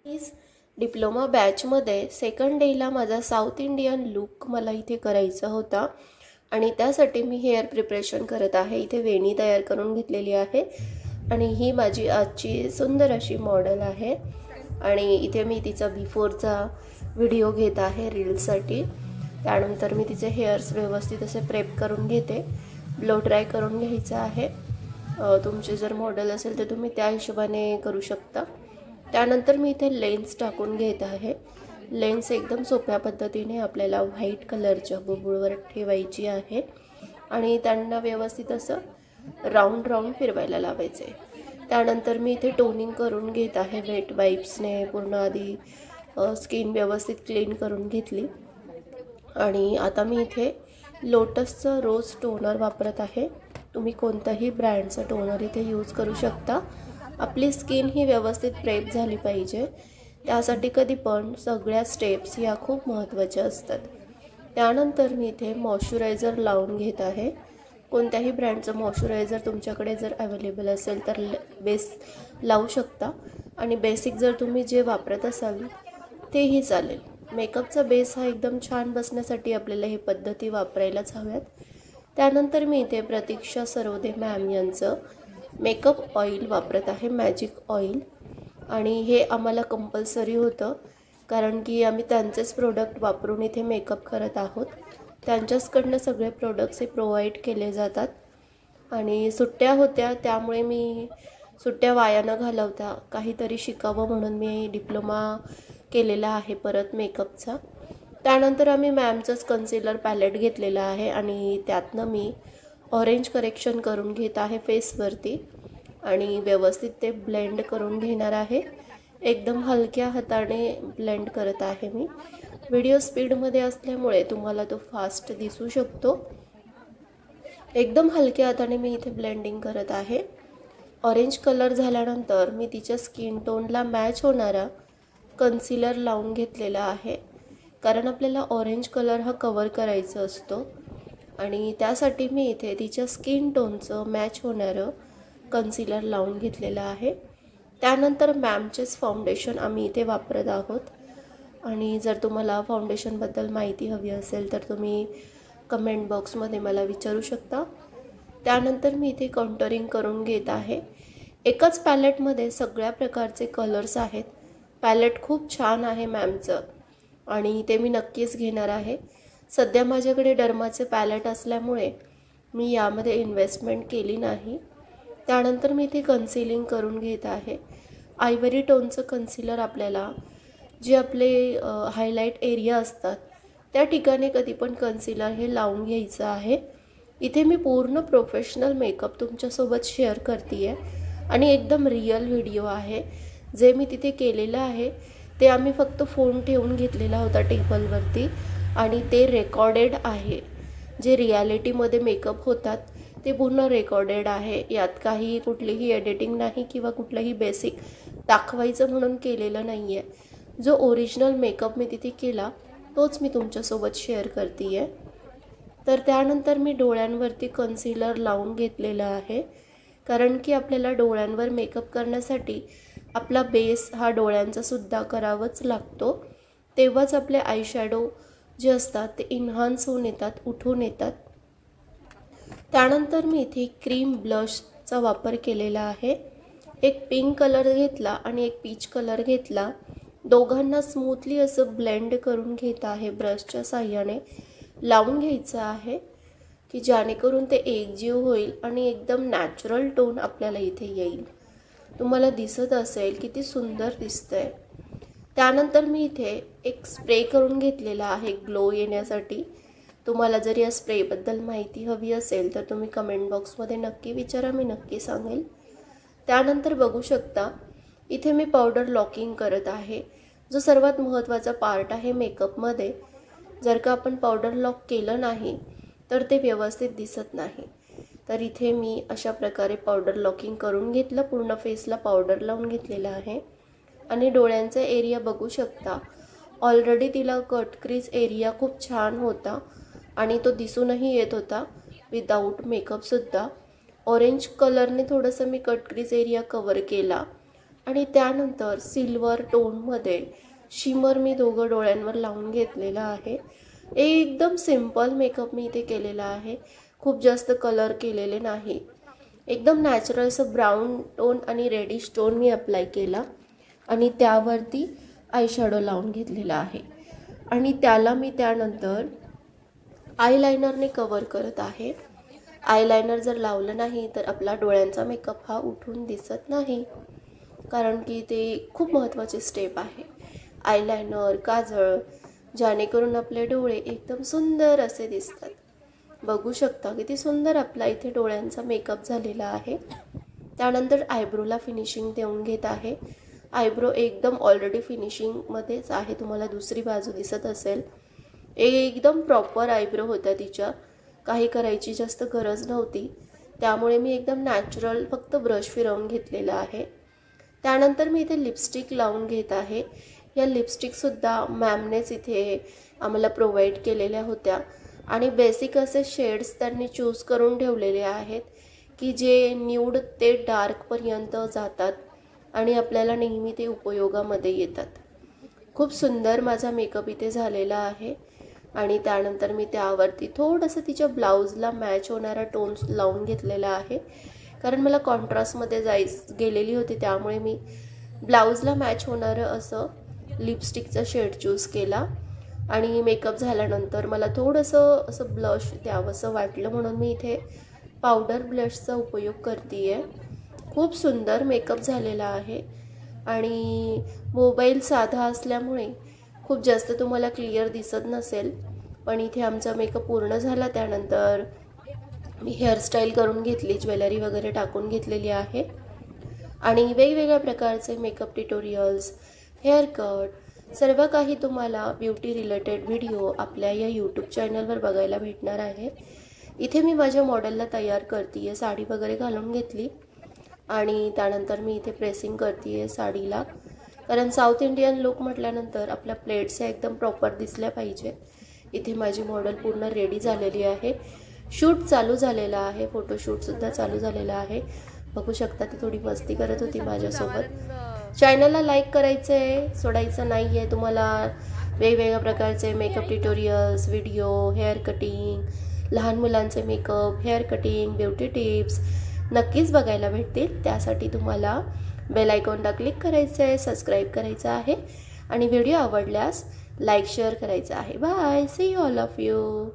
इस diploma बॅचमध्ये second डेला माझा साऊथ इंडियन लुक मला इथे करायचा होता आणि त्यासाठी मी हेअर प्रिपरेशन करत आहे। इथे वेणी तयार करून घेतलेली आहे आणि ही माझी आजची सुंदर अशी मॉडेल आहे आणि इथे मी तिचा बिफोरचा व्हिडिओ घेत आहे रील्ससाठी। त्यानंतर मी तिचे हेअर्स व्यवस्थित असे प्रेप करून घेते, ब्लो ड्राय करून घ्यायचा आहे। तुमचे जर मॉडेल असेल तर तुम्ही त्या हिशोबाने करू शकता। त्यानंतर मी इथे लेन्स टाकून घेत आहे। लेन्स एकदम सोप्या पद्धतीने आपल्याला व्हाईट कलरच्या बुबुळवर ठेवायची आहे आणि त्यांना व्यवस्थित असं राऊंड राऊंड फिरवायला लावायचे। त्यानंतर मी इथे टोनिंग करून घेत आहे वेट वाइप्सने। पूर्ण आधी स्किन व्यवस्थित क्लीन करून घेतली आणि आता मी इथे लोटसचं रोज टोनर वापरत आहे। तुम्ही कोणताही ब्रँडचा टोनर इथे यूज करू शकता। आपली स्किन ही व्यवस्थित प्रेप झाली पाहिजे, त्यासाठी कधी पण सगळ्या स्टेप्स या खूप महत्त्वाच्या असतात। त्यानंतर मी इथे मॉइश्चरायझर लावून घेत आहे। कोणत्याही ब्रँडचं मॉइश्चरायझर तुमच्याकडे जर अवेलेबल असेल तर बेस लावू शकता आणि बेसिक जर तुम्ही जे वापरत असाल तेही चालेल। मेकअपचा बेस हा एकदम छान बसण्यासाठी आपल्याला ही पद्धती वापरायलाच हव्यात। त्यानंतर मी इथे प्रतीक्षा सरोदे मॅम यांचं मेकअप ऑइल वापरत आहे, मॅजिक ऑइल, आणि हे आम्हाला कंपल्सरी होतं कारण की आम्ही त्यांचेच प्रोडक्ट वापरून इथे मेकअप करत आहोत। त्यांच्याचकडनं सगळे प्रोडक्ट्स हे प्रोव्हाइड केले जातात आणि सुट्ट्या होत्या त्यामुळे मी सुट्ट्या वाया न घालवता काहीतरी शिकावं म्हणून मी डिप्लोमा केलेला आहे परत मेकअपचा। त्यानंतर आम्ही मॅमचंच कन्सिलर पॅलेट घेतलेला आहे आणि त्यातनं मी ऑरेंज करेक्शन करून घेत आहे फेसवरती आणि व्यवस्थित ते ब्लेंड करून घेणार आहे। एकदम हलक्या हाताने ब्लेंड करत आहे मी। व्हिडिओ स्पीडमध्ये असल्यामुळे तुम्हाला तो फास्ट दिसू शकतो। एकदम हलक्या हाताने मी इथे ब्लेंडिंग करत आहे। ऑरेंज कलर झाल्यानंतर मी तिच्या स्किन टोनला मॅच होणारा कन्सिलर लावून घेतलेला आहे कारण आपल्याला ऑरेंज कलर हा कव्हर करायचा असतो आणि त्यासाठी मी इथे तिच्या स्किन टोनचं मॅच होणारं कन्सिलर लावून घेतलेलं आहे। त्यानंतर मॅमचेच फाउंडेशन आम्ही इथे वापरत आहोत आणि जर तुम्हाला फाउंडेशनबद्दल माहिती हवी असेल तर तुम्ही कमेंट बॉक्समध्ये मला विचारू शकता। त्यानंतर मी इथे कंटोरिंग करून घेत आहे। एकाच पॅलेटमध्ये सगळ्या प्रकारचे कलर्स आहेत। पॅलेट खूप छान आहे मॅमचं आणि ते मी नक्कीच घेणार आहे। सध्या माझ्याकडे डर्माचे पॅलेट असल्यामुळे मी यामध्ये इन्व्हेस्टमेंट केली नाही। त्यानंतर मी इथे कन्सिलिंग करून घेत आहे। आयव्हरी टोनचं कन्सिलर आपल्याला जे आपले हायलाइट एरिया असतात त्या ठिकाणी कधी पण कन्सिलर हे लावून घ्यायचं आहे। इथे मी पूर्ण प्रोफेशनल मेकअप तुमच्यासोबत शेअर करते आहे आणि एकदम रिअल व्हिडिओ आहे। जे मी तिथे केलेलं आहे ते आम्ही फक्त फोन ठेवून घेतलेला होता टेबलवरती आणि ते रेकॉर्डेड आहे। जे रियालिटीमध्ये मेकअप होतात ते पूर्ण रेकॉर्डेड आहे। यात काही कुठलीही एडिटिंग नाही किंवा कुठलंही बेसिक दाखवायचं म्हणून केलेलं नाही आहे। जो ओरिजिनल मेकअप मी तिथे केला तोच मी तुमच्यासोबत शेअर करते आहे। तर त्यानंतर मी डोळ्यांवरती कन्सिलर लावून घेतलेलं आहे कारण की आपल्याला डोळ्यांवर मेकअप करण्यासाठी आपला बेस हा डोळ्यांचा सुद्धा करावाच लागतो, तेव्हाच आपले आय शॅडो जे असतात ते इन्हान्स होऊन येतात, उठून येतात। त्यानंतर मी इथे क्रीम ब्लशचा वापर केलेला आहे। एक पिंक कलर घेतला आणि एक पीच कलर घेतला, दोघांना स्मूथली असं ब्लेंड करून घेत आहे। ब्रशच्या साहाय्याने लावून घ्यायचं आहे की जेणेकरून ते एकजीव होईल आणि एकदम नॅचरल टोन आपल्याला इथे येईल। तुम्हाला दिसत असेल किती सुंदर दिसतंय। त्यानंतर मी इथे एक स्प्रे करून घेतलेला आहे ग्लो येण्यासाठी। तुम्हाला जर या स्प्रेबद्दल माहिती हवी असेल तर तुम्ही कमेंट बॉक्समध्ये नक्की विचारा, मी नक्की सांगेल। त्यानंतर बघू शकता इथे मी पावडर लॉकिंग करत आहे, जो सर्वात महत्त्वाचा पार्ट आहे मेकअपमध्ये। जर का आपण पावडर लॉक केलं नाही तर ते व्यवस्थित दिसत नाही। तर इथे मी अशा प्रकारे पावडर लॉकिंग करून घेतलं, पूर्ण फेसला पावडर लावून घेतलेला आहे आणि डोळ्यांचा एरिया बघू शकता। ऑलरेडी तिला कट क्रीज एरिया खूप छान होता आणि तो दिसूनही येत होता विदाऊट मेकअपसुद्धा। ऑरेंज कलरने थोडंसं मी कट क्रीज एरिया कवर केला आणि त्यानंतर सिल्वर टोनमध्ये शिमर मी दोघं डोळ्यांवर लावून घेतलेलं आहे। एकदम सिंपल मेकअप मी इथे केलेला आहे, खूप जास्त कलर केलेले नाही, एकदम नॅचरल असं ब्राऊन टोन आणि रेडिश टोन मी अप्लाय केला आणि त्यावरती आयशॅडो लावून घेतलेला आहे आणि त्याला मी त्यानंतर आयलायनरने कवर करत आहे। आयलायनर जर लावलं नाही तर आपला डोळ्यांचा मेकअप हा उठून दिसत नाही, कारण की ते खूप महत्त्वाची स्टेप आहे। आयलायनर, काजळ, जेणेकरून आपले डोळे एकदम सुंदर असे दिसतात। बघू शकता किती सुंदर आपला इथे डोळ्यांचा मेकअप झालेला आहे। त्यानंतर आयब्रोला फिनिशिंग देऊन घेत आहे। आयब्रो एकदम ऑलरेडी फिनिशिंगमध्येच आहे, तुम्हाला दुसरी बाजू दिसत असेल। एकदम प्रॉपर आयब्रो होत्या तिच्या, काही करायची जास्त गरज नव्हती, त्यामुळे मी एकदम नॅचरल फक्त ब्रश फिरवून घेतलेला आहे। त्यानंतर मी इथे लिपस्टिक लावून घेत आहे। या लिपस्टिकसुद्धा मॅमनेच इथे आम्हाला प्रोव्हाइड केलेल्या होत्या आणि बेसिक असे शेड्स त्यांनी चूज करून ठेवलेले आहेत की जे न्यूड ते डार्कपर्यंत जातात आणि आपल्याला नेहमी ते उपयोगामध्ये येतात। खूप सुंदर माझा मेकअप इथे झालेला आहे आणि त्यानंतर मी त्यावरती थोडंसं तिच्या ब्लाऊजला मॅच होणारा टोन्स लावून घेतलेला आहे, कारण मला कॉन्ट्रास्टमध्ये गेलेली होती, त्यामुळे मी ब्लाऊजला मॅच होणारं असं लिपस्टिकचा शेड चूज केला आणि मेकअप झाल्यानंतर मला थोडंसं असं ब्लश द्यावंसं वाटलं म्हणून मी इथे पावडर ब्लशचा उपयोग करते आहे। खूप सुंदर मेकअप झालेला आहे आणि मोबाईल साधा असल्यामुळे खूप जास्त तुम्हाला क्लिअर दिसत नसेल, पण इथे आमचा मेकअप पूर्ण झाला। त्यानंतर मी हेअरस्टाईल करून घेतली, ज्वेलरी वगैरे टाकून घेतलेली आहे आणि वेगवेगळ्या प्रकारचे मेकअप ट्युटोरियल्स, हेअर कट सर्व काही तुम्हाला ब्युटी रिलेटेड व्हिडिओ आपल्या या यूट्यूब चॅनलवर बघायला भेटणार आहे। इथे मी माझ्या मॉडेलला तयार करते आहे, साडी वगैरे घालून घेतली आणि त्यानंतर मी इथे प्रेसिंग करते आहे साडीला, कारण साऊथ इंडियन लुक म्हटल्यानंतर आपल्या प्लेट्स एकदम प्रॉपर दिसल्या पाहिजे। इथे माझी मॉडेल पूर्ण रेडी झालेली आहे, शूट चालू झालेला आहे, फोटोशूटसुद्धा चालू झालेला आहे। बघू शकता ती थोडी मस्ती करत होती माझ्यासोबत। चॅनलला लाईक करायचं आहे, सोडायचं नाही आहे। तुम्हाला वेगवेगळ्या प्रकारचे makeup tutorials, video, hair cutting, लहान मुलांचे makeup, hair cutting, beauty tips नक्कीच बघायला भेटतील। त्यासाठी तुम्हाला बेल आयकॉनला क्लिक करायचं आहे, सबस्क्राईब करायचं आहे आणि व्हिडिओ आवडल्यास लाईक शेअर करायचं आहे। Bye, see you all of you.